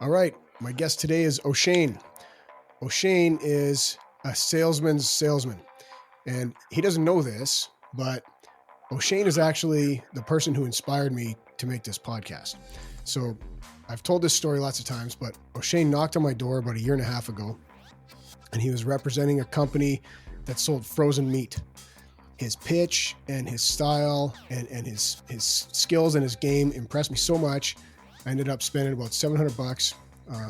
All right. My guest today is OShane. OShane is a salesman's salesman. And he doesn't know this, but OShane is actually the person who inspired me to make this podcast. So I've told this story lots of times, but OShane knocked on my door about a year and a half ago, and he was representing a company that sold frozen meat. His pitch and his style and his skills and his game impressed me so much. I ended up spending about $700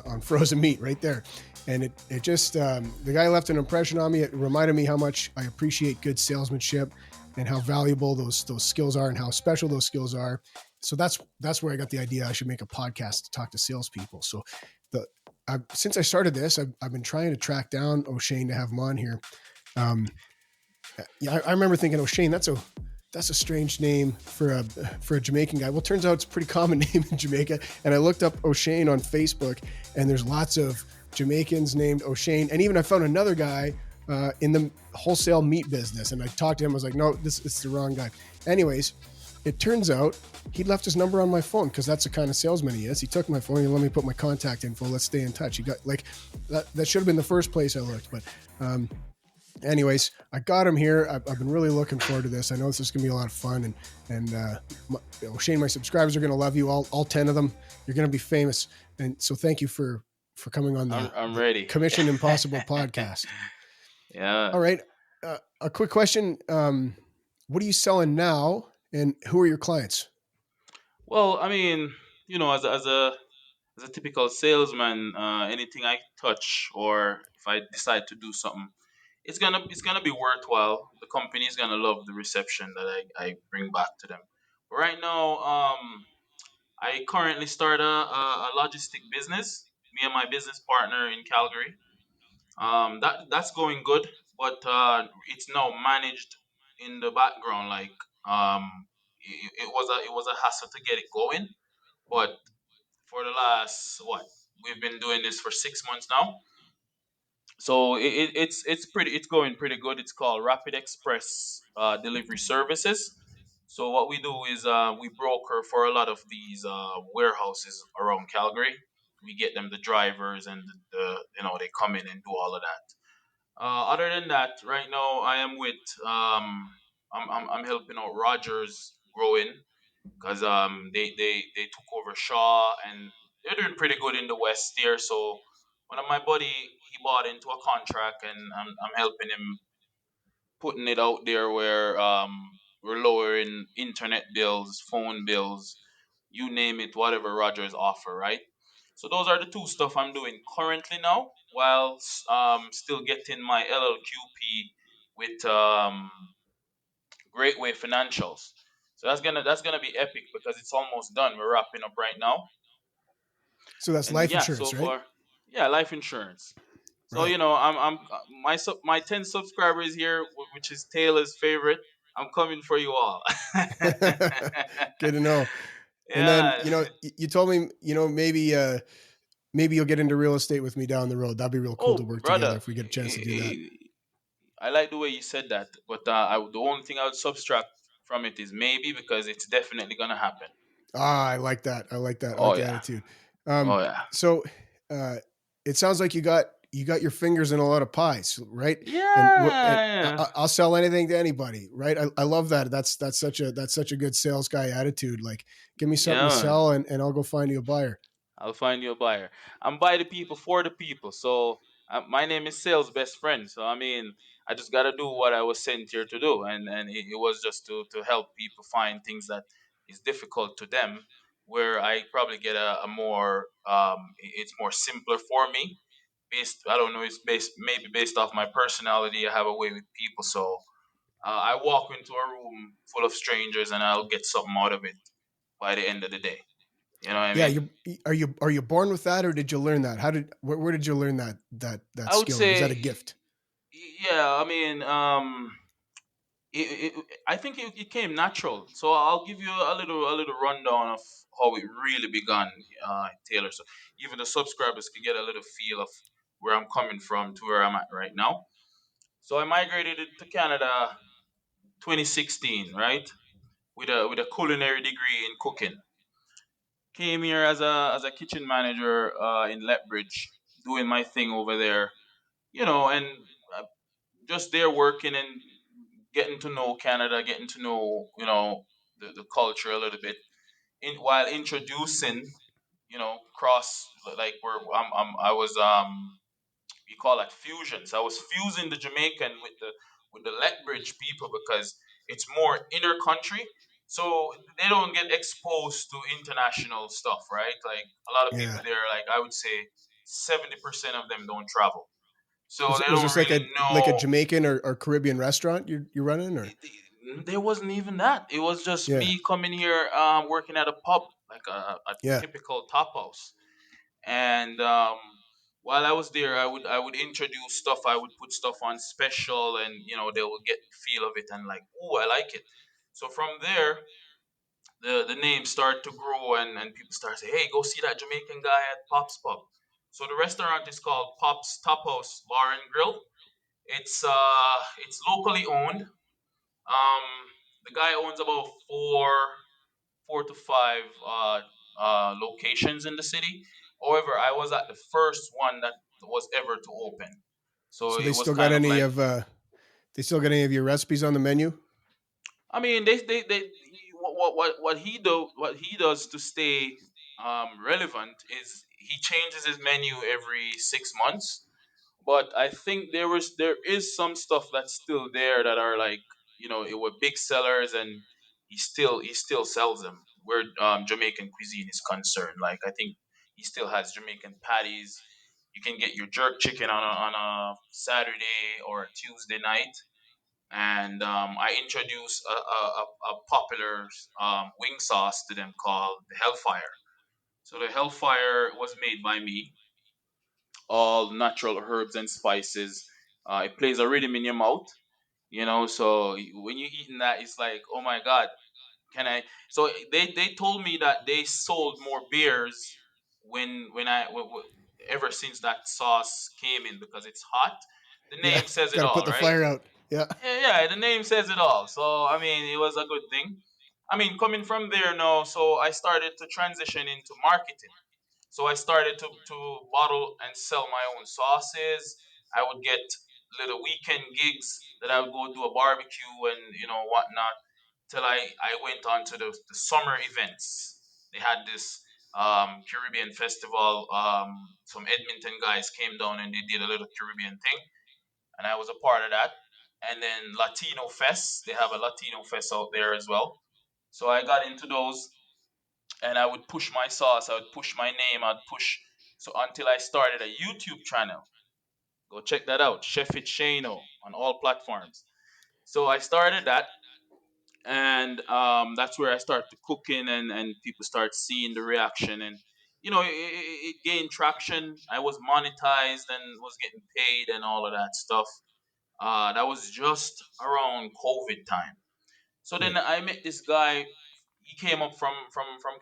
on frozen meat right there. And it just, the guy left an impression on me. It reminded me how much I appreciate good salesmanship and how valuable those skills are and how special those skills are. So that's where I got the idea I should make a podcast to talk to salespeople. So since I started this, I've been trying to track down OShane to have him on here. I remember thinking, OShane, that's a strange name for a Jamaican guy. Well, turns out it's a pretty common name in Jamaica. And I looked up OShane on Facebook, and there's lots of Jamaicans named OShane. And even I found another guy in the wholesale meat business. And I talked to him. I was like, no, it's the wrong guy. Anyways, it turns out he left his number on my phone because that's the kind of salesman he is. He took my phone and let me put my contact info. Let's stay in touch. He got like that should have been the first place I looked, but anyways, I got him here. I've been really looking forward to this. I know this is going to be a lot of fun, and Shane, my subscribers are going to love you, all 10 of them. You're going to be famous, and so thank you for coming on I'm ready. Commission Impossible podcast. Yeah. All right, a quick question: what are you selling now, and who are your clients? Well, I mean, as a typical salesman, anything I touch or if I decide to do something, it's gonna be worthwhile. The company is gonna love the reception that I bring back to them. But right now, I currently start a logistic business. Me and my business partner in Calgary. That's going good, but it's now managed in the background. Like it was a hassle to get it going, but for the last what we've been doing this for 6 months now. So it's going pretty good. It's called Rapid Express Delivery Services. So what we do is we broker for a lot of these warehouses around Calgary. We get them the drivers and they come in and do all of that. Other than that, right now I am with I'm helping out Rogers growing because they took over Shaw and they're doing pretty good in the West there. So one of my buddy he bought into a contract and I'm helping him putting it out there where we're lowering internet bills, phone bills, you name it, whatever Rogers offer, right? So those are the two stuff I'm doing currently now, while still getting my LLQP with Great Way Financials. So that's gonna be epic because it's almost done. We're wrapping up right now, So that's and life yeah, so insurance, right? far, yeah, life insurance. So Right. my 10 subscribers here, which is Taylor's favorite. I'm coming for you all. Good to know. And then Yeah, you told me maybe you'll get into real estate with me down the road. That'd be real cool to oh work together brother, if we get a chance to do that. I like the way you said that, but the only thing I would subtract from it is maybe because it's definitely gonna happen. Ah, I like that. I like that. I like Oh the yeah, attitude. oh yeah, So uh, it sounds like you got your fingers in a lot of pies, right? And yeah. I'll sell anything to anybody, right? I love that. That's such a good sales guy attitude. Like, give me something to Yeah, man. sell, and I'll go find you a buyer. I'll find you a buyer. I'm by the people for the people. So my name is Sales Best Friend. So I mean, I just gotta do what I was sent here to do, and it was just to help people find things that is difficult to them, where I probably get a more it's more simpler for me. Based, I don't know, it's based maybe based off my personality. I have a way with people, so I walk into a room full of strangers and I'll get something out of it by the end of the day. You know what I Yeah, mean? are you born with that, or did you learn that? Where did you learn that I would skill, or was that a say, gift? yeah. I mean, I think it came natural. So I'll give you a little rundown of how it really began, Taylor. So even the subscribers can get a little feel of where I'm coming from to where I'm at right now. So I migrated to Canada 2016, right? With a culinary degree in cooking. came here as a kitchen manager in Lethbridge, doing my thing over there. And uh, just there working and getting to know Canada, getting to know the culture a little bit, while introducing cross like where I was we call that fusions. I was fusing the Jamaican with the Lethbridge people because it's more inner country, so they don't get exposed to international stuff, right? Like a lot of people Yeah. there, like I would say 70% of them don't travel, so they Was don't this really like a know. Jamaican or Caribbean restaurant you're running or? There wasn't even that. It was just Yeah. me coming here, working at a pub, like a Yeah. typical top house. And while I was there, I would introduce stuff. I would put stuff on special, and they would get the feel of it and like, oh, I like it. So from there, the name started to grow, and people start say, hey, go see that Jamaican guy at Pop's Pub. So the restaurant is called Pop's Top House Bar and Grill. It's locally owned. The guy owns about four to five locations in the city. However, I was at the first one that was ever to open, so So they it was still got kind of like, they still got any of your recipes on the menu? I mean, what he does to stay relevant is he changes his menu every 6 months. But I think there is some stuff that's still there that are like, it were big sellers, and he still sells them where Jamaican cuisine is concerned. Like I think he still has Jamaican patties. You can get your jerk chicken on a Saturday or a Tuesday night, and I introduced a popular wing sauce to them called the Hellfire. So the Hellfire was made by me, all natural herbs and spices. It plays a rhythm in your mouth, so when you're eating that, it's like, oh my God, can I? So they told me that they sold more beers ever since that sauce came in because it's hot. The Yeah. name says it Got to put all, the right? fire out. Yeah. Yeah, yeah, the name says it all. So I mean, it was a good thing. I mean, coming from there now, so I started to transition into marketing. So I started to bottle and sell my own sauces. I would get little weekend gigs that I would go do a barbecue and whatnot. Till I went on to the summer events. They had this Caribbean festival. Some Edmonton guys came down and they did a little Caribbean thing, and I was a part of that. And then Latino Fest. They have a Latino Fest out there as well. So I got into those, and I would push my sauce, I would push my name, I'd push, so until I started a YouTube channel. Go check that out, Chef It Shano on all platforms. So I started that, and that's where I started cooking, and people start seeing the reaction, and it gained traction. I was monetized and was getting paid and all of that stuff. That was just around COVID time. So then Right. I met this guy. He came up from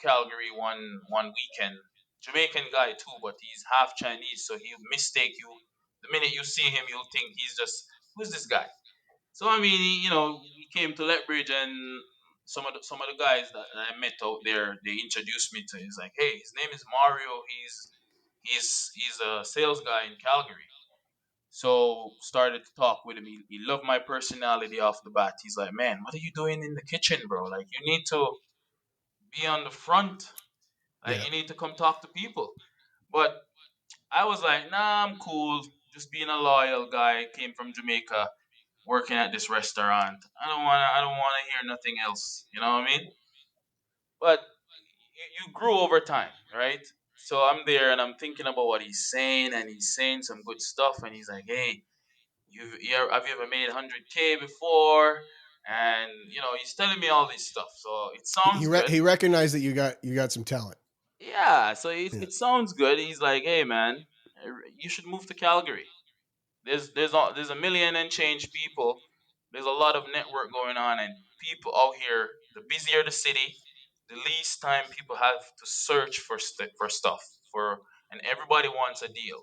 Calgary one weekend. Jamaican guy too, but he's half Chinese, so he'll mistake you. The minute you see him, you'll think he's just, who's this guy? So I mean, he came to Lethbridge, and some of the guys that I met out there, they introduced me to. He's like, hey, his name is Mario. He's a sales guy in Calgary. So started to talk with him. He loved my personality off the bat. He's like, man, what are you doing in the kitchen, bro? Like you need to be on the front. Like Yeah. you need to come talk to people. But I was like, nah, I'm cool. Just being a loyal guy. Came from Jamaica, working at this restaurant. I don't wanna hear nothing else. You know what I mean? But you grew over time, right? So I'm there and I'm thinking about what he's saying, and he's saying some good stuff, and he's like, hey, have you ever made 100K before? And he's telling me all this stuff, so it sounds good. He recognized that you got some talent. Yeah, so it, Yeah. it sounds good. He's like, hey man, you should move to Calgary. There's a million and change people. There's a lot of network going on, and people out here. The busier the city, the least time people have to search for stuff for, and everybody wants a deal.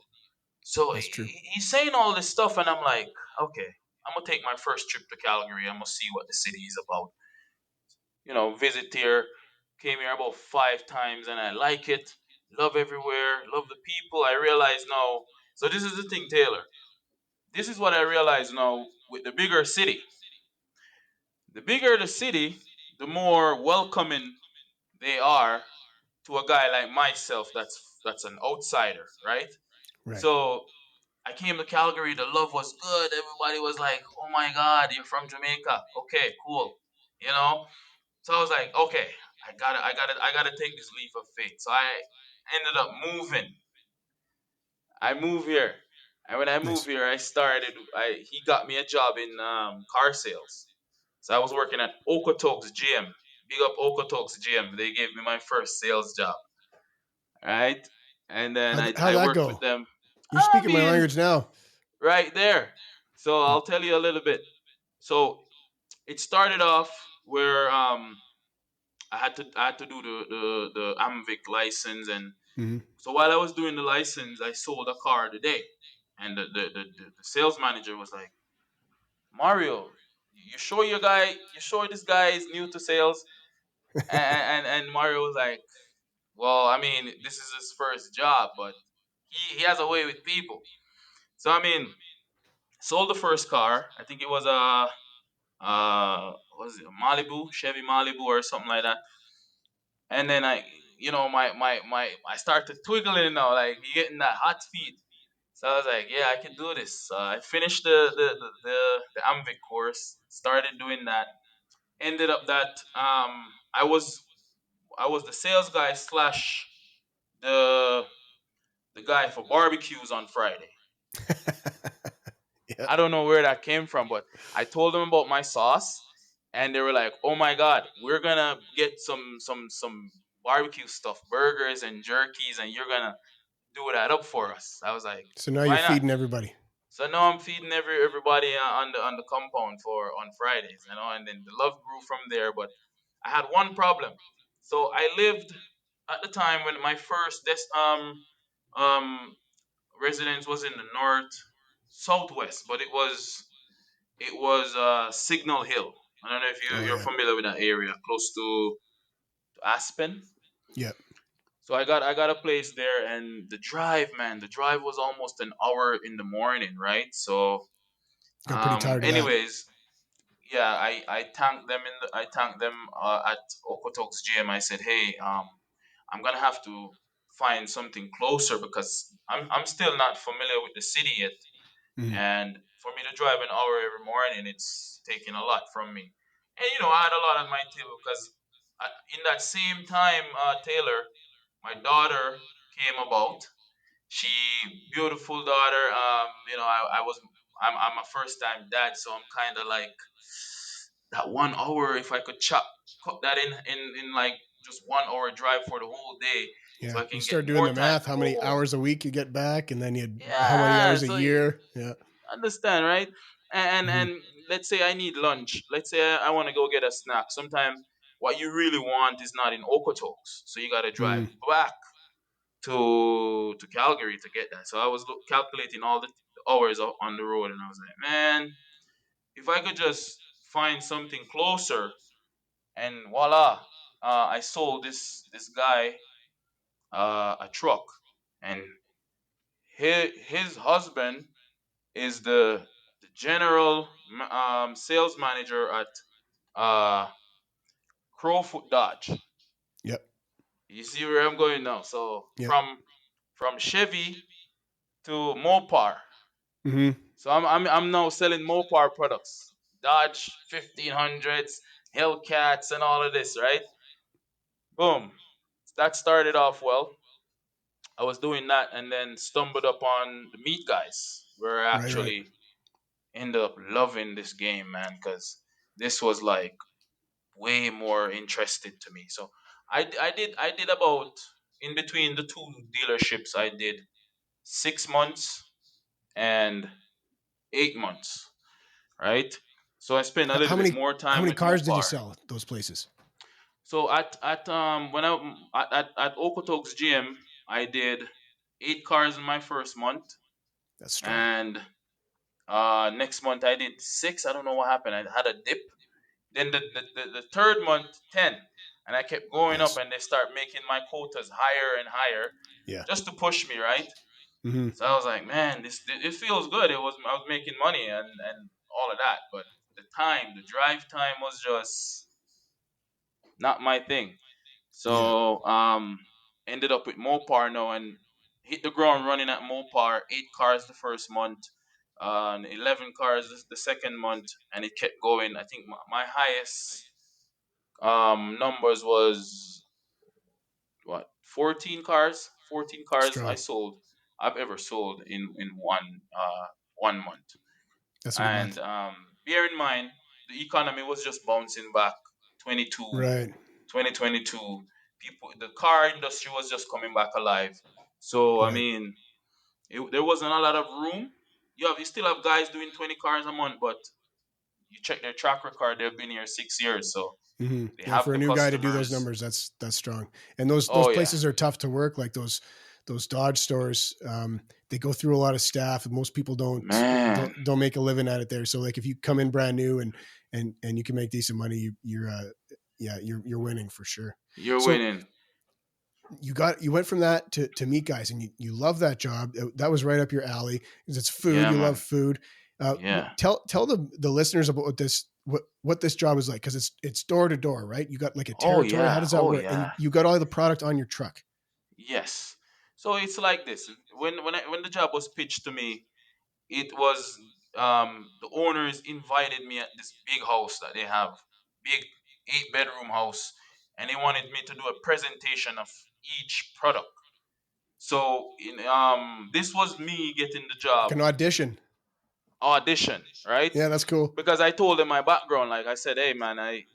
So That's true. he's saying all this stuff, and I'm like, okay, I'm gonna take my first trip to Calgary. I'm gonna see what the city is about. Visit here. Came here about 5 times, and I like it. Love everywhere. Love the people. I realize now. So this is the thing, Taylor. This is what I realize now with the bigger city. The bigger the city, the more welcoming they are to a guy like myself. That's an outsider, right? Right. So I came to Calgary. The love was good. Everybody was like, "Oh my God, you're from Jamaica. Okay, cool." You know. So I was like, "Okay, I gotta take this leap of faith." So I ended up moving. I moved here, and when I moved Nice. here, I started. He got me a job in car sales. So I was working at Okotoks Gym. Big up Okotoks Gym. They gave me my first sales job, right? And then How'd I that worked with go? them. You're I speaking my mean, language now. right there. So Yeah. I'll tell you a little bit. So it started off where I had to do the Amvic license, and Hmm. so while I was doing the license, I sold a car today, and the sales manager was like, Mario, you sure this guy is new to sales? And Mario was like, well, I mean, this is his first job, but he has a way with people. So I mean, sold the first car. I think it was a what was it, a Malibu, Chevy Malibu or something like that. And then I started twiggling now, like you getting that hot feet. So I was like, yeah, I can do this. I finished the Amvic course, started doing that. Ended up that I was the sales guy slash the the guy for barbecues on Friday. Yeah. I don't know where that came from, but I told them about my sauce, and they were like, "Oh my God, we're gonna get some barbecue stuff, burgers and jerkies, and you're gonna do that up for us." I was like, So now you're "Why not?" feeding everybody. So now I'm feeding everybody on the compound for on Fridays, and then the love grew from there. But I had one problem. So I lived at the time when my first um residence was in the north southwest, but it was Signal Hill. I don't know if Oh you're yeah. familiar with that area, close to Aspen. Yep. So I got a place there, and the drive was almost an hour in the morning, right? So, Got pretty tired of that. anyways, yeah, I thanked them at Okotok's gym. I said, hey, I'm gonna have to find something closer because I'm still not familiar with the city yet. Mhm. And for me to drive an hour every morning, it's taking a lot from me. And I had a lot on my table because in that same time, Taylor, my daughter came about. She beautiful daughter. I'm a first time dad, so I'm kind of like that 1 hour. If I could cut that in like just 1 hour drive for the whole day, so Yeah. I You can get start doing more the time math, to how go many home. hours a week you get back, and then you how many Yeah, hours a so you year. Yeah. understand, right? And Hmm. and let's say I need lunch. Let's say I want to go get a snack. Sometimes what you really want is not in Okotoks, so you got to drive Hmm. back to Calgary to get that. So I was calculating all the hours on the road, and I was like, man, if I could just find something closer, and voila, I sold this guy a truck, and his husband is the general sales manager at uh, Crowfoot Dodge. Yep. You see where I'm going now? So Yep. from Chevy to Mopar. Hmm. So I'm now selling Mopar products, Dodge 1500s, Hellcats, and all of this, right? Boom. That started off well. I was doing that and then stumbled upon the Meat Guys, where I Right. Right. actually ended up loving this game, man, because this was like way more interested to me. So I did about in between the two dealerships. I did 6 months and 8 months, right? So I spent a How little bit many more how time many with cars did you Mopar. sell at those places? So at when I at Okotok's gym, I did 8 cars in my first month, That's strong. and next month I did six. I don't know what happened. I had a dip. Then the third month 10. and I kept going up, Yes. and they start making my quotas higher and higher, Yeah. just to push me, right? Hmm. So I was like, man, this it feels good. I was making money and all of that, but the drive time was just not my thing. Yeah. So ended up with Mopar now and hit the ground running at Mopar. 8 cars the first month, and 11 cars the second month, and it kept going. I think my highest numbers was what 14 cars. 14 cars I Strong. sold. I've ever sold in one month. That's a good And month. bear in mind, the economy was just bouncing back. 22, Right. 2022. People, the car industry was just coming back alive. So I Right. mean, there wasn't a lot of room. You still have guys doing 20 cars a month, but you check their track record; they've been here 6 years, so Hmm. they Yeah. have For a the new guy to do those customers. numbers, that's strong. And those Oh yeah, places are tough to work. Like those Dodge stores, they go through a lot of staff, and most people man, don't make a living at it there. So like if you come in brand new and you can make decent money, you're yeah, you're winning for sure. you're So winning. you went from that to meet guys, and you love that job. That was right up your alley because it's food. Yeah, You love man. food. Yeah. Tell the listeners about what this job is like, because it's door to door, right? You got like a Oh territory. How yeah. does that Oh work? And yeah. you got all the product on your truck. Yes. So it's like this. When the job was pitched to me, it was the owners invited me at this big house that they have, big 8 bedroom house, and they wanted me to do a presentation of each product. So in this was me getting the Like job an audition. audition, right? Yeah, that's cool. Because I told them my background, like I said, hey man, I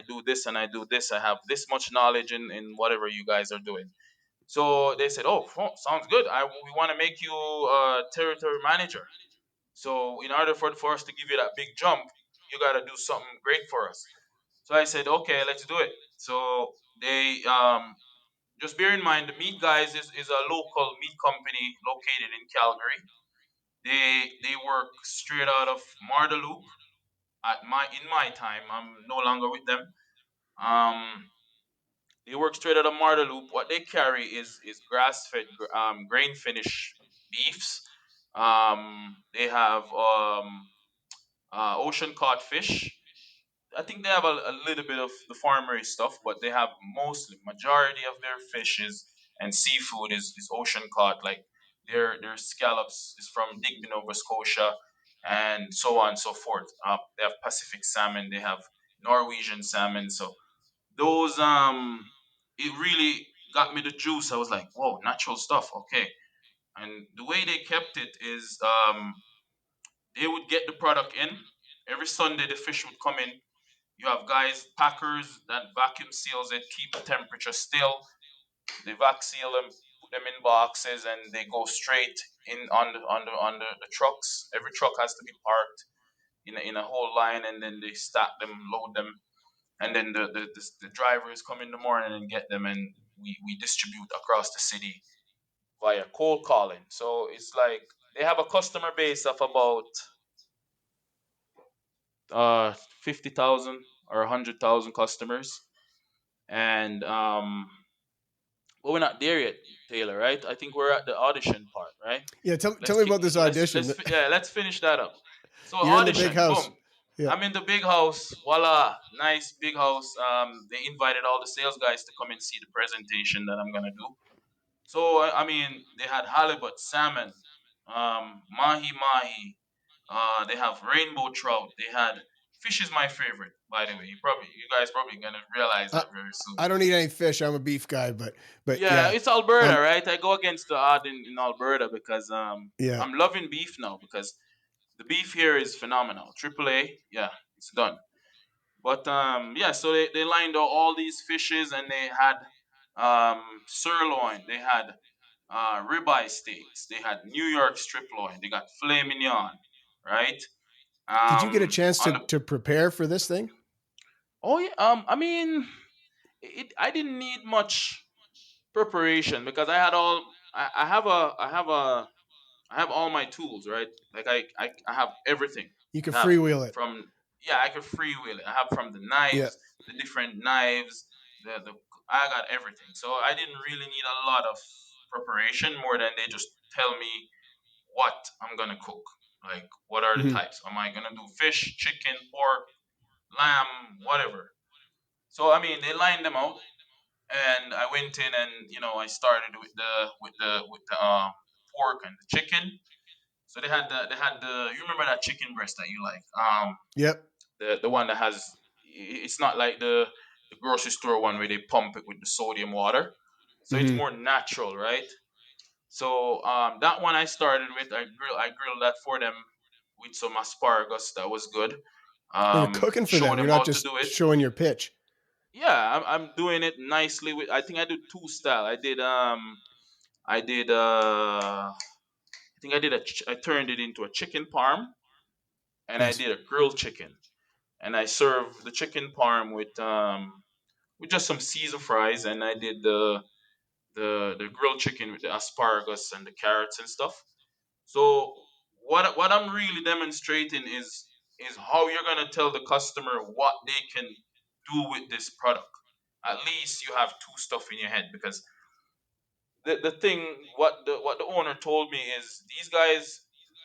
do this and I do this. I have this much knowledge in whatever you guys are doing. So they said, "Oh, sounds good. We want to make you a territory manager. So in order for us to give you that big jump, you got to do something great for us." So I said, "Okay, let's do it." So they just bear in mind the meat guys is a local meat company located in Calgary. They work straight out of Mardeloop. At my in my time, I'm no longer with them. Um, They work straight out of Mardeloop. What they carry is grass fed, grain finished beefs. They have ocean caught fish. I think they have a little bit of the farmery stuff, but they have mostly majority of their fishes and seafood is ocean caught. Like their scallops is from Digby, Nova Scotia, and so on and so forth. They have Pacific salmon. They have Norwegian salmon. So those it really got me the juice. I was like, whoa, natural stuff, okay. And the way they kept it is they would get the product in every Sunday. The fish would come in. You have guys, packers that vacuum seals it, keep the temperature still. They vac seal them, put them in boxes, and they go straight in on the trucks. Every truck has to be parked in a whole line, and then they stack them, load them, and then the drivers come in the morning and get them, and we distribute across the city via cold calling. So it's like they have a customer base of about 50,000 or 100,000 customers, and but we're not there yet, Taylor. Right? I think we're at the audition part, right? Yeah, tell Let's me keep about this audition. let's finish that up. So You're in the big audition, house. boom. Yeah. I'm in the big house. Voila, nice big house. They invited all the sales guys to come and see the presentation that I'm gonna do. So I mean, they had halibut, salmon, mahi mahi. They have rainbow trout. They had fish is my favorite, by the way. You guys probably gonna realize I, that very soon. I don't eat any fish. I'm a beef guy, but Yeah, yeah. it's Alberta, Um right? I go against the odd in Alberta because yeah. I'm loving beef now because the beef here is phenomenal. Triple A, yeah, it's done. But yeah, so they lined out all these fishes and they had sirloin, they had ribeye steaks, they had New York strip loin, they got filet mignon, right? Did you get a chance On the to prepare for this thing? oh yeah, I mean, I didn't need much preparation because I had all I have all my tools, right? Like I have everything. You can I have freewheel it. from yeah, I could freewheel it. I have from the Yeah. knives, the different knives, The I got everything. So I didn't really need a lot of preparation more than they just tell me what I'm gonna cook. Like, what are the Hmm. types? Am I gonna do fish, chicken, pork, lamb, whatever? So I mean, they lined them out, and I went in, and I started with the pork and the chicken. So they had the you remember that chicken breast that you like, Yep. the one that has, it's not like the grocery store one where they pump it with the sodium water, so it's Hmm. more natural, right? So that one I started with, I grilled that for them with some asparagus. That was good. Well, you're cooking for Show them. You're them not how to just do it. showing your pitch. Yeah, I'm doing it nicely with. I think I did two style. I think I did I turned it into a chicken parm, and I Nice. did a grilled chicken, and I served the chicken parm with just some Caesar fries, and I did the grilled chicken with the asparagus and the carrots and stuff. So what I'm really demonstrating is how you're gonna tell the customer what they can do with this product. At least you have two stuff in your head, because the thing what the owner told me is, these guys,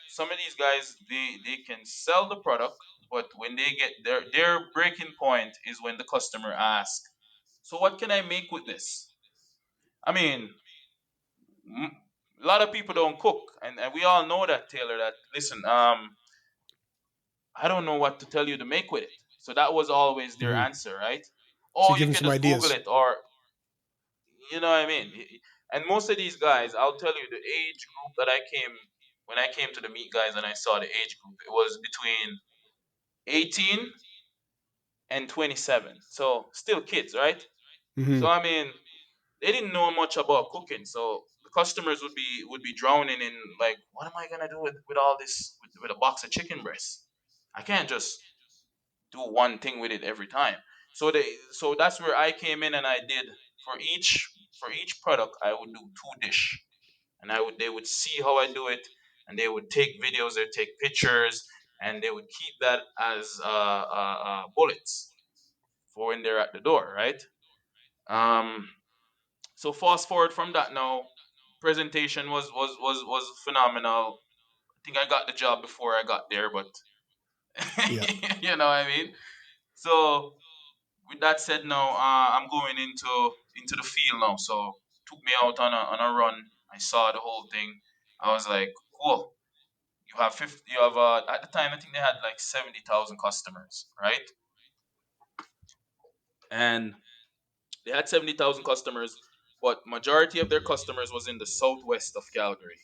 some of these guys, they can sell the product, but when they get their breaking point is when the customer asks, so what can I make with this? I mean, a lot of people don't cook, and we all know that, Taylor. That, listen, I don't know what to tell you to make with it. So that was always their Hmm. answer, right? So Oh, you give you them can some just Google ideas. it, or you know what I mean. And most of these guys, I'll tell you, the age group that I came when I came to the meat guys and I saw the age group, it was between 18 and 27. So still kids, right? So Hmm. I mean, they didn't know much about cooking. So the customers would be drowning in, like, what am I gonna do with all this, with a box of chicken breasts? I can't just do one thing with it every time. So that's where I came in, and I did, for each product I would do two dish, and they would see how I do it, and they would take videos, they would take pictures, and they would keep that as bullets for when they're at the door, right? Um, so fast forward from that now, presentation was phenomenal. I think I got the job before I got there, but Yeah. you know what I mean. So with that said, now I'm going into the field now. So took me out on a run. I saw the whole thing. I was like, cool. You have 50. You have at the time I think they had like 70,000 customers, right? And they had 70,000 customers, but majority of their customers was in the southwest of Calgary,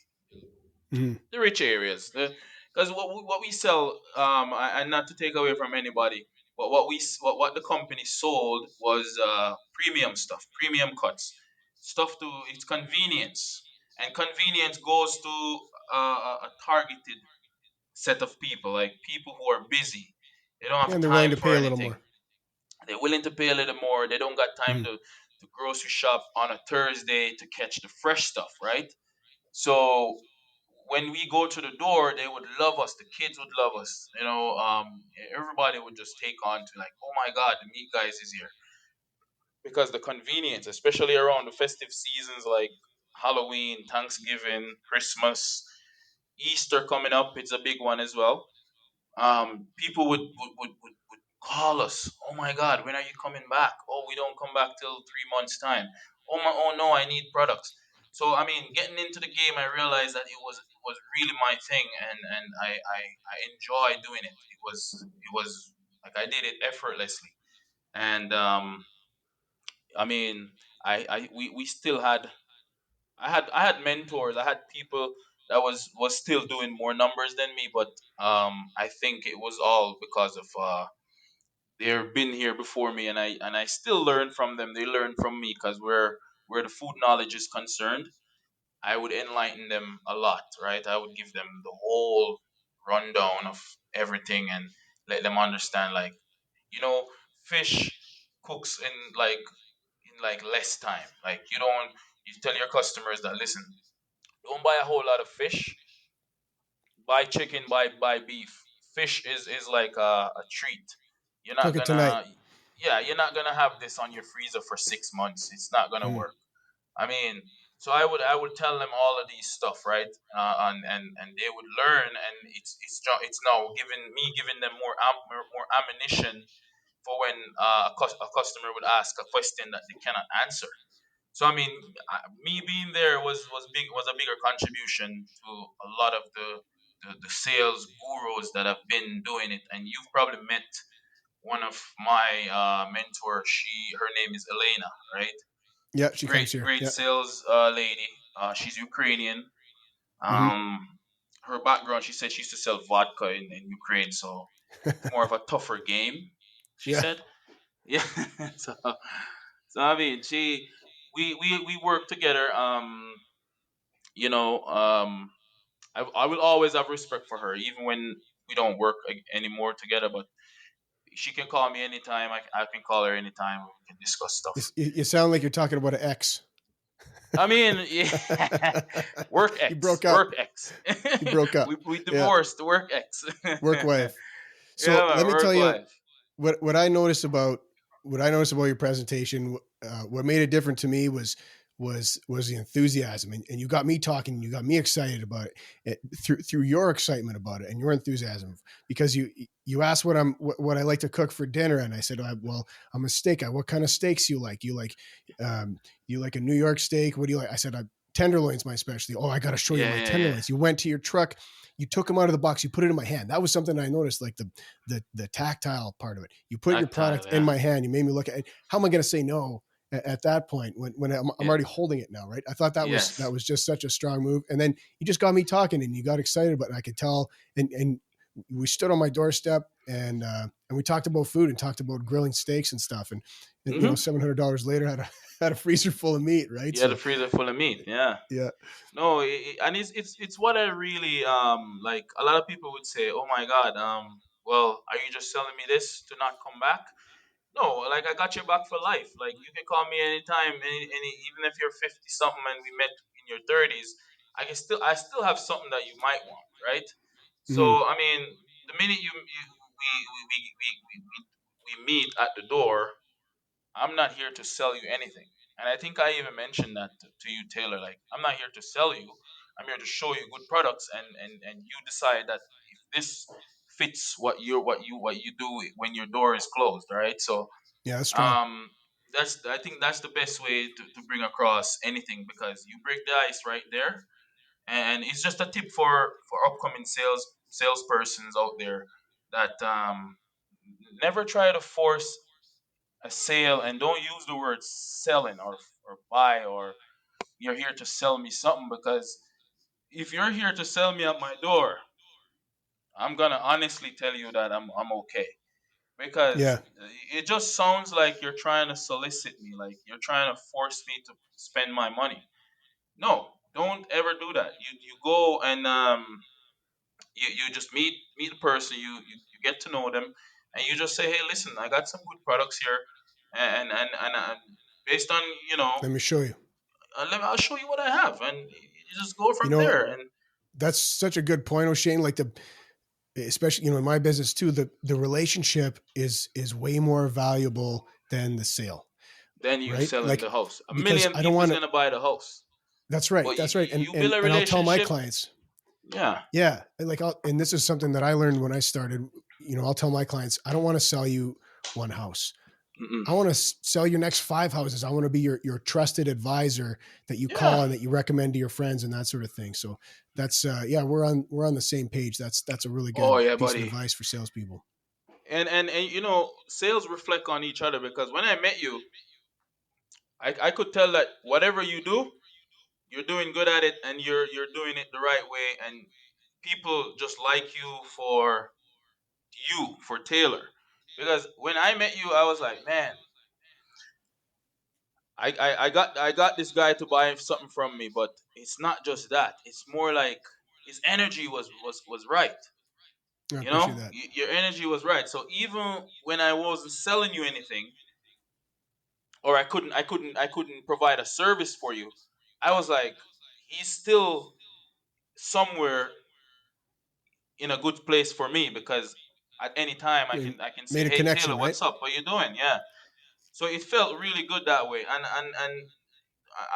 Hmm. the rich areas. Because what we sell, and not to take away from anybody, but what the company sold was premium stuff, premium cuts, stuff to its convenience, and convenience goes to a targeted set of people, like people who are busy. They don't have And they're willing time to pay for a little anything. more. They're willing to pay a little more. They don't got time Hmm. to grocery shop on a Thursday to catch the fresh stuff, right? So when we go to the door, they would love us. The kids would love us. Everybody would just take on to, like, oh my God, the meat guys is here, because the convenience, especially around the festive seasons like Halloween, Thanksgiving, Christmas, Easter coming up, it's a big one as well. People would call us. Oh my God, when are you coming back? Oh, we don't come back till 3 months time. Oh no, I need products. So I mean, getting into the game, I realized that it was really my thing, and I enjoy doing it. It was like I did it effortlessly, and I mean, we still had I had mentors. I had people that was still doing more numbers than me, but I think it was all because of they've been here before me, and I still learn from them. They learn from me, because where the food knowledge is concerned, I would enlighten them a lot, right? I would give them the whole rundown of everything, and let them understand, like, you know, fish cooks in like less time. Like, you tell your customers that, listen, don't buy a whole lot of fish. Buy chicken, buy beef. Fish is like a treat. You're Cook not it tonight. gonna. yeah, you're not gonna have this on your freezer for 6 months. It's not gonna Mm. work. I mean, so I would tell them all of these stuff, right? And they would learn, and it's now giving them more ammunition for when a customer would ask a question that they cannot answer. So I mean, me being there was a bigger contribution to a lot of the sales gurus that have been doing it, and you've probably met one of my mentor. Her name is Elena, right? Yeah, she Great comes here. great Yeah. sales lady. She's Ukrainian. Hmm. Her background, she said she used to sell vodka in Ukraine, so it's more of a tougher game. She Yeah. said, yeah. so so I mean, we work together. You know, I will always have respect for her, even when we don't work anymore together. But she can call me anytime. I can call her anytime. We can discuss stuff. You sound like you're talking about an ex. I mean, yeah, You broke up. work ex. You broke up. We Yeah. divorced, work ex. Work Yeah, wife. So man, let me work tell you life. what I noticed about your presentation. What made it different to me was the enthusiasm, and you got me talking. You got me excited about through your excitement about it and your enthusiasm, because you asked what I like to cook for dinner, and I said, well, I'm a steak guy. What kind of steaks you like? You like a New York steak? What do you like? I said, tenderloin's my specialty. Oh, I got to show you Yeah, my yeah, yeah. tenderloins. You went to your truck, you took them out of the box, you put it in my hand. That was something I noticed, like the tactile part of it. You put your Tactile, product in yeah, my hand. You made me look at it. How am I going to say no at that point when I'm yeah. already holding it now, right? I thought that Yes. was just such a strong move. And then you just got me talking, and you got excited about it. I could tell, and we stood on my doorstep, and we talked about food and talked about grilling steaks and stuff. And Mm-hmm. $700 later, had a freezer full of meat, right? You had a So freezer full of meat. Yeah. yeah, No, and it's what I really like. A lot of people would say, "Oh my God, well, are you just selling me this to not come back?" No, like I got your back for life. Like you can call me anytime, even if you're 50 something and we met in your 30s, I still have something that you might want, right? So mm, I mean, the minute we meet at the door, I'm not here to sell you anything. And I think I even mentioned that to you, Taylor. Like, I'm not here to sell you. I'm here to show you good products, and you decide that if this fits what you do when your door is closed. All right. So yeah, that's strong. um, I think that's the best way to bring across anything, because you break the ice right there, and it's just a tip for upcoming salespersons out there that never try to force a sale, and don't use the word selling or buy, or you're here to sell me something, because if you're here to sell me at my door, I'm gonna honestly tell you that I'm okay, because Yeah, it just sounds like you're trying to solicit me, like you're trying to force me to spend my money. No, don't ever do that. You go and you just meet the person, you get to know them, and you just say, hey, listen, I got some good products here, and based on, you know, let me show you. I'll show you what I have, and you just go You from know, there. And that's such a good point, O'Shane. Like especially in my business too, the relationship is way more valuable than the sale, then you right? selling Like, the house. A because million I don't people is want to. gonna buy the house, That's right. but That's right. you build a And I'll tell my relationship. clients, Yeah. yeah, and this is something that I learned when I started. I'll tell my clients, I don't want to sell you one house. Mm-mm. I want to sell your next 5 houses. I want to be your trusted advisor that you call Yeah. and that you recommend to your friends and that sort of thing. So that's yeah, we're on the same page. That's a really Oh good yeah, piece of buddy. advice for salespeople. And you know, sales reflect on each other, because when I met you, I could tell that whatever you do, you're doing good at it, and you're doing it the right way, and people just like you for Taylor. Because when I met you, I was like, man, I got this guy to buy something from me, but it's not just that. It's more like his energy was right. I You appreciate know, that. Your energy was right. So even when I wasn't selling you anything, or I couldn't provide a service for you, I was like, he's still somewhere in a good place for me, because at any time You I can say, made a "Hey connection, Taylor, right? what's up? What you doing?" Yeah. So it felt really good that way. And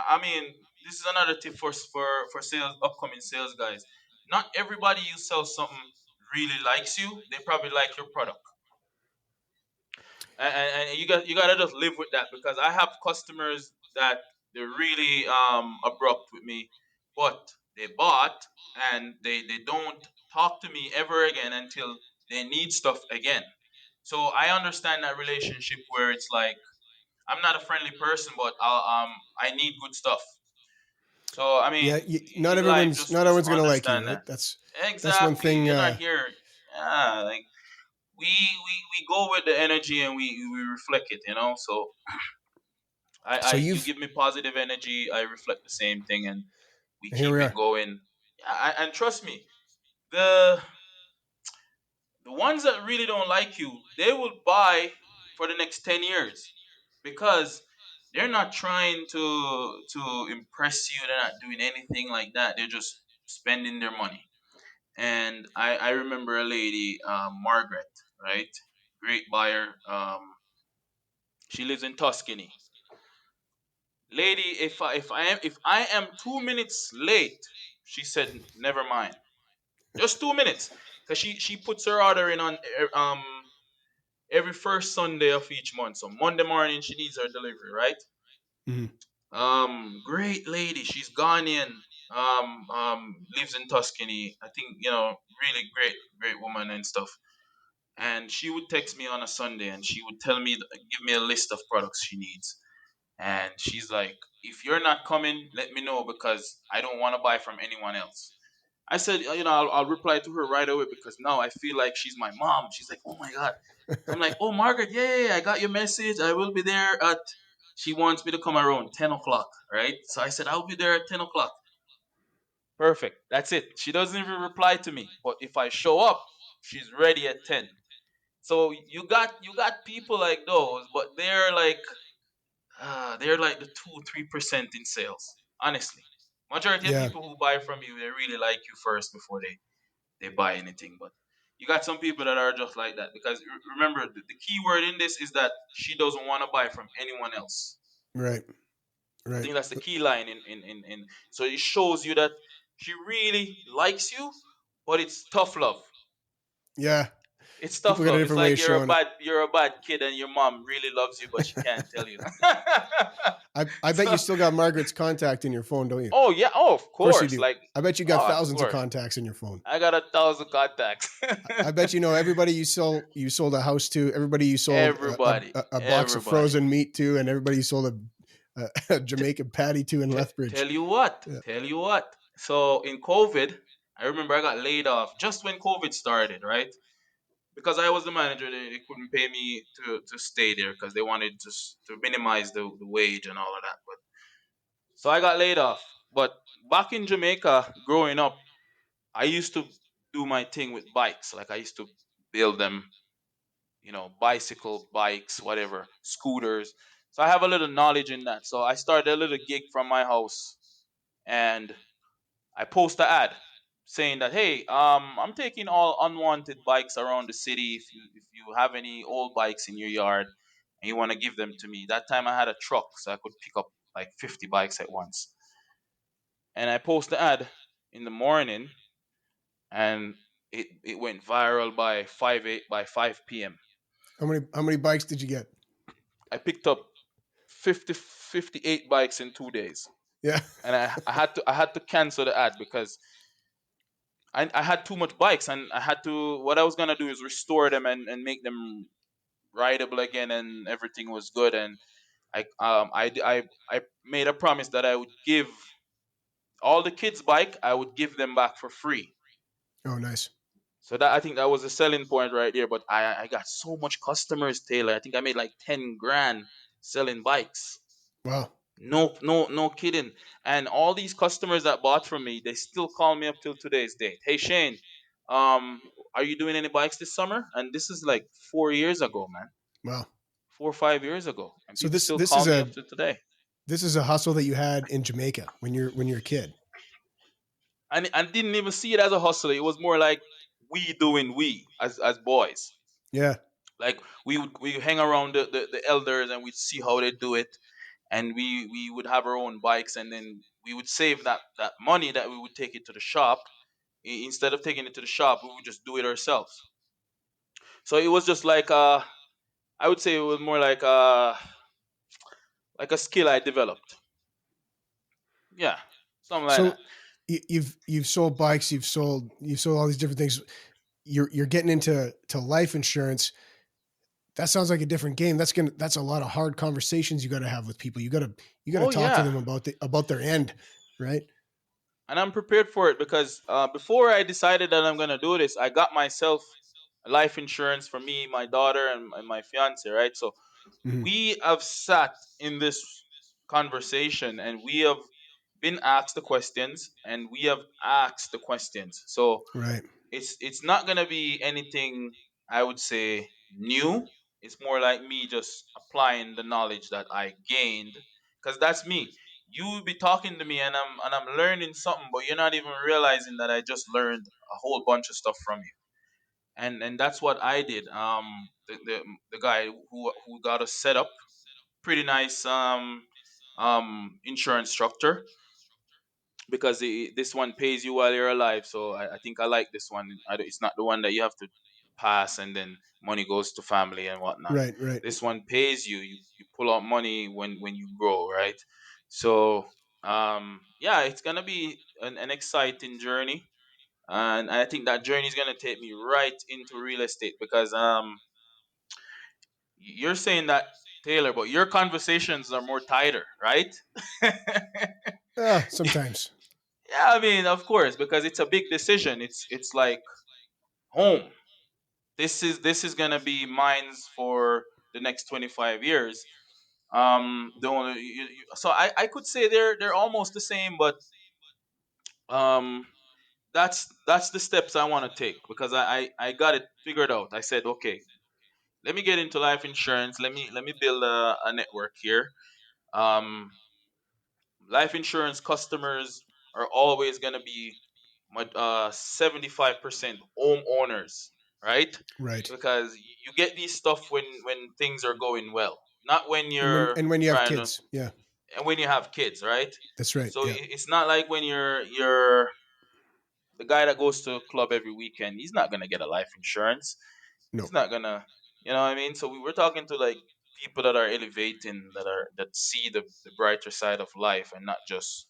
I mean, this is another tip for sales, upcoming sales guys. Not everybody you sell something really likes you. They probably like your product, and you gotta just live with that, because I have customers that they're really abrupt with me, but they bought, and they don't talk to me ever again until they need stuff again. So I understand that relationship where it's like, I'm not a friendly person, but I need good stuff. So I mean, Yeah, in life, not just everyone's gonna like you, understand right? that. That's one Exactly, thing. you're not here. Yeah, like we go with the energy, and we reflect it. So So you you've give me positive energy, I reflect the same thing, and we here keep we it are. going. And trust me, the the ones that really don't like you, they will buy for the next 10 years, because they're not trying to impress you. They're not doing anything like that. They're just spending their money. And I remember a lady, Margaret, right? Great buyer. She lives in Tuscany. Lady, if I am 2 minutes late, she said, never mind, just 2 minutes, because she puts her order in on every first Sunday of each month. So Monday morning she needs her delivery, right? Mhm. Great lady. She's Ghanaian. Lives in Tuscany. I think, really great woman and stuff. And she would text me on a Sunday, and she would give me a list of products she needs. And she's like, if you're not coming, let me know, because I don't want to buy from anyone else. I said, I'll reply to her right away, because now I feel like she's my mom. She's like, oh my God. I'm like, oh, Margaret, yeah, I got your message. I will be there at, she wants me to come around 10 o'clock, right? So I said, I'll be there at 10 o'clock. Perfect. That's it. She doesn't even reply to me. But if I show up, she's ready at 10. So you got people like those, but they're like the 2-3% in sales. Honestly, majority of Yeah, people who buy from you, they really like you first before they buy anything. But you got some people that are just like that, because remember, the key word in this is that she doesn't want to buy from anyone else. right, I right. think that's the key line in. So it shows you that she really likes you, but it's tough love. Yeah, It's people tough got a love. It's different way like of showing it. you're a bad kid, and your mom really loves you, but she can't tell you. I bet you So, still got Margaret's contact in your phone, don't you? Of oh yeah, oh of course you course, do. like, I bet you got oh of thousands of course, contacts in your phone. I got 1,000 contacts. I bet you know everybody you sold a house to, everybody you sold Everybody, a box of everybody. frozen meat to, and everybody you sold a Jamaican patty to in Lethbridge. Tell you what, Yeah. tell you what. So in COVID, I remember I got laid off just when COVID started, right? Because I was the manager, they couldn't pay me to stay there, because they wanted to minimize the wage and all of that. But so I got laid off. But back in Jamaica, growing up, I used to do my thing with bikes. Like, I used to build them, bicycle, bikes, whatever, scooters. So I have a little knowledge in that. So I started a little gig from my house, and I post an ad saying that, hey, I'm taking all unwanted bikes around the city. If you have any old bikes in your yard and you want to give them to me. That time I had a truck, so I could pick up like 50 bikes at once. And I post the ad in the morning, and it went viral by 5 How many bikes did you get? I picked up 58 bikes in 2 days. Yeah. And I had to cancel the ad, because I had too much bikes, and what I was gonna do is restore them, and make them rideable again, and everything was good. And I made a promise that I would give all the kids bike, I would give them back for free. Oh, nice. So that, I think that was a selling point right there. But I got so much customers, Taylor. I think I made like 10 grand selling bikes. Wow. No, no, no kidding. And all these customers that bought from me, they still call me up till today's date. Hey Shane, um, are you doing any bikes this summer? And this is like 4 years ago, man. Wow. 4 or 5 years ago, and So people this still this call is me a up to today. this is a hustle that you had in Jamaica when you're a kid. And I didn't even see it as a hustle. It was more like we doing we as boys. Yeah. Like we hang around the elders and we see how they do it, and we would have our own bikes, and then we would save that money that we would take it to the shop. Instead of taking it to the shop, we would just do it ourselves. So it was just like I would say it was more like a skill I developed. Yeah, something like So that. you've sold bikes, you've sold all these different things. You're getting into to life insurance. That sounds like a different game. That's a lot of hard conversations you got to have with people. You got to Oh talk to yeah, them about their end, right? and I'm prepared for it because before I decided that I'm gonna do this, I got myself life insurance for me, my daughter, and my fiance. Right, so Hmm. we have sat in this conversation and we have been asked the questions and we have asked the questions. So Right, it's not gonna be anything I would say new. It's more like me just applying the knowledge that I gained, because that's me. You be talking to me and I'm learning something, but you're not even realizing that I just learned a whole bunch of stuff from you. And that's what I did. The guy who got us set up, pretty nice insurance structure, because this one pays you while you're alive. So I think I like this one. It's not the one that you have to pass and then money goes to family and whatnot. right, right. This one pays you. You pull out money when you grow, right? So yeah, it's gonna be an exciting journey, and I think that journey is gonna take me right into real estate because you're saying that, Taylor, but your conversations are more tighter, right? Sometimes. Yeah, I mean, of course, because it's a big decision. It's like home. This is gonna be mines for the next 25 years. The only so I could say they're almost the same, but um, that's the steps I want to take because I got it figured out. I said, okay, let me get into life insurance. Let me build a network here. Um, Life insurance customers are always going to be 75% homeowners, right? Right. Because you get these stuff when things are going well, not when you're And when you have trying to, kids, yeah, and when you have kids, right? that's right. So Yeah. it's not like when you're the guy that goes to a club every weekend. He's not gonna get a life insurance. He's No. not gonna, you know what I mean? So we were talking to like people that are elevating, that see the brighter side of life and not just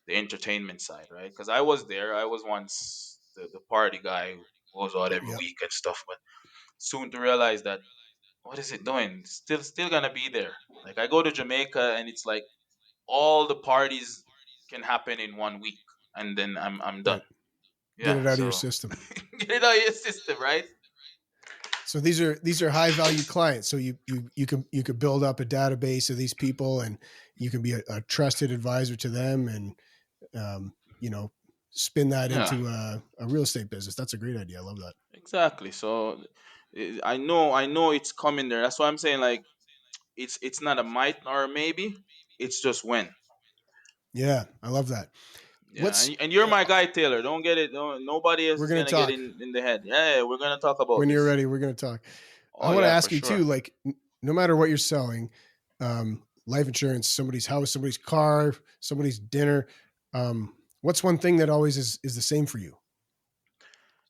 the entertainment side, right? Because I was there. I was once the party guy who goes out every Yeah. week and stuff, but soon to realize that what is it doing? Still gonna be there. Like I go to Jamaica and it's like all the parties can happen in 1 week, and then I'm done. Right. Get Yeah, it out of your so system. get it out of your system, right? So these are high value clients. So you could build up a database of these people, and you can be a trusted advisor to them, and you know, spin that Yeah, into a real estate business. That's a great idea. I love that. exactly. So I know it's coming there. That's why I'm saying like it's not a might or a maybe. It's just when. Yeah, I love that. Yeah, Let's and you're my guy, Taylor. Don't get it. Nobody else we're is gonna gonna get talk in the head. Yeah, we're gonna talk about when you're this. ready. We're gonna talk. I Oh want to yeah, for ask you too. sure. Like, no matter what you're selling, life insurance, somebody's house, somebody's car, somebody's dinner. What's one thing that always is the same for you?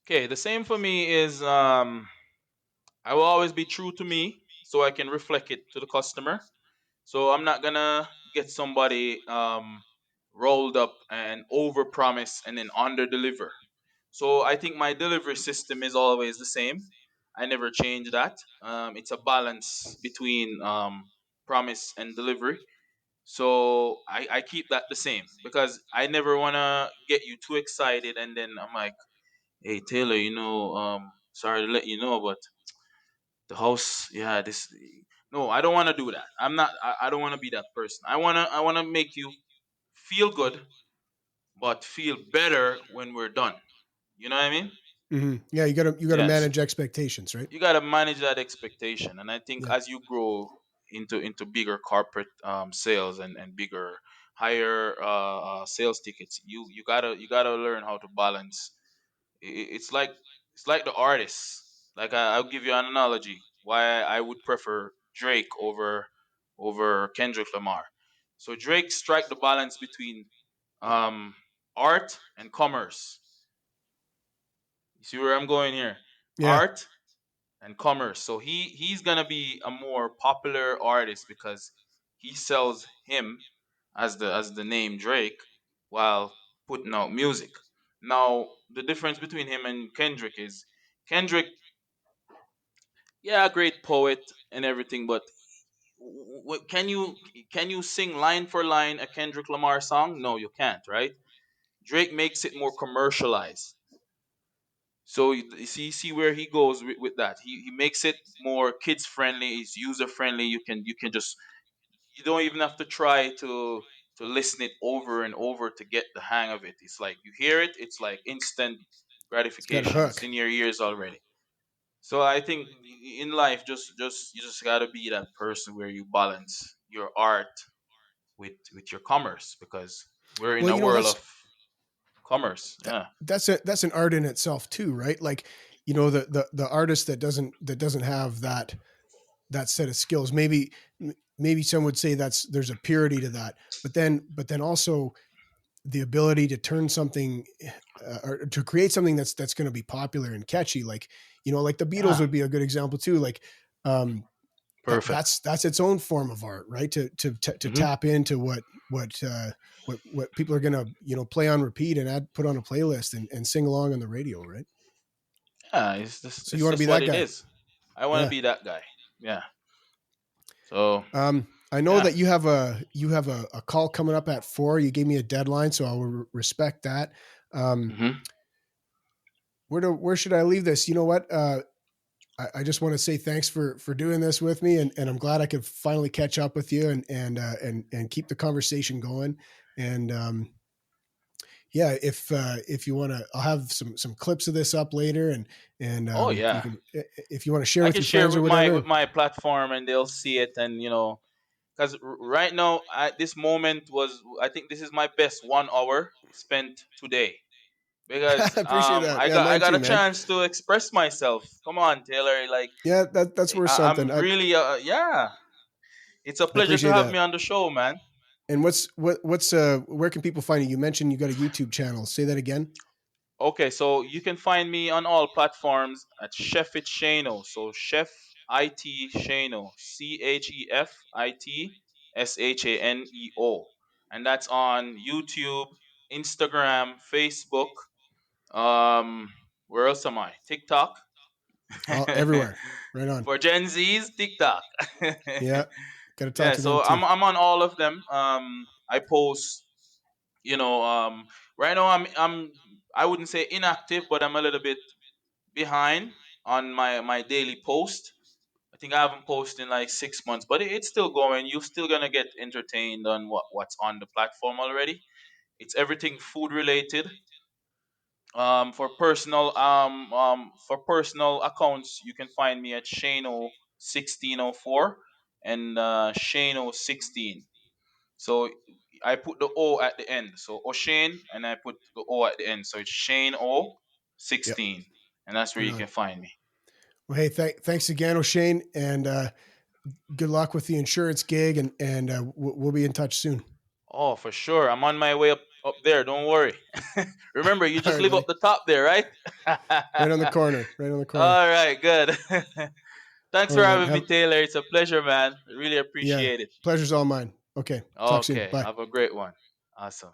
Okay, the same for me is I will always be true to me, so I can reflect it to the customer. So I'm not gonna get somebody rolled up and over promise and then under deliver. So I think my delivery system is always the same. I never change that. It's a balance between promise and delivery. So I keep that the same because I never wanna get you too excited and then I'm like, hey Taylor, sorry to let you know, but the house, yeah, this. No, I don't want to do that. I'm not. I don't want to be that person. I wanna make you feel good, but feel better when we're done. You know what I mean? Yeah, you gotta Yes. manage expectations, right? You gotta manage that expectation, and I think Yeah. as you grow into bigger corporate sales and bigger, higher sales tickets, you gotta learn how to balance. It's like It's like the artists. Like I'll give you an analogy why I would prefer Drake over Kendrick Lamar. So Drake strike the balance between um, art and commerce. You see where I'm going here? Yeah, Art and commerce. So he's gonna be a more popular artist because he sells him as the name Drake while putting out music. Now the difference between him and Kendrick is Kendrick, yeah, a great poet and everything, but can you sing line for line a Kendrick Lamar song? No, you can't, right? Drake makes it more commercialized. So see where he goes with that. He makes it more kids friendly. It's user friendly. You can just you don't even have to try to listen it over and over to get the hang of it. It's like you hear it. It's like instant it's got a gratification. It's hook. in your ears already. So I think in life, just you just gotta be that person where you balance your art with your commerce because we're in Well, a you know, world of commerce. Yeah. that's an art in itself too, right? Like, you know, the artist that doesn't have that set of skills, maybe some would say there's a purity to that, but then also the ability to turn something or to create something that's going to be popular and catchy, like, you know, like the Beatles Yeah. would be a good example too. Like, um Perfect. that's its own form of art, right? To Hmm. tap into what people are gonna, you know, play on repeat and put on a playlist and sing along on the radio, right? Yeah. So you It's want to be just what that it guy. is. I want to Yeah. be that guy. Yeah. So I know yeah. that you have a call coming up at 4. You gave me a deadline, so I will respect that. Um, Hmm. where should I leave this? You know what? I just want to say thanks for doing this with me, and I'm glad I could finally catch up with you and keep the conversation going. And yeah, if you want to, I'll have some clips of this up later, and Oh you yeah. can, if you want to share I with can your share friends or whatever. with my platform and they'll see it and because right now this moment was I think this is my best 1 hour spent today I because appreciate that. Yeah, I mine got too, a man. chance to express myself. Come on, Taylor. Like Yeah, that's worth something. I'm really yeah. It's a I pleasure to appreciate have that. me on the show, man. And what's where can people find you? You mentioned you got a YouTube channel. Say that again. Okay, so you can find me on all platforms at Chef It Shano. So Chef IT Shano, ChefItShaneo, and that's on YouTube, Instagram, Facebook. Where else am I? TikTok. All everywhere. Right on. For Gen Z's, TikTok. Yeah, got to talk Yeah, to them so too. I'm on all of them. I post, you know, right now I wouldn't say inactive, but I'm a little bit behind on my daily post. I think I haven't posted in like 6 months, but it's still going. You're still gonna get entertained on what's on the platform already. It's everything food related. For personal accounts, you can find me at Shano1604 and Shano16. So I put the O at the end. So OShane and I put the O at the end. So it's Shane O Yep. 16. And that's where Right you on. can find me. Well, hey, thanks again, O'Shane, and good luck with the insurance gig, and we'll be in touch soon. Oh, for sure. I'm on my way up there. Don't worry. Remember, you All just right, live buddy. up the top there, right? Right on the corner. Right on the corner. All right, good. Thanks All for right, man. having me, Taylor. It's a pleasure, man. Really Yeah, appreciate it. pleasure's all mine. Okay, talk soon. Okay, Bye. have a great one. Awesome.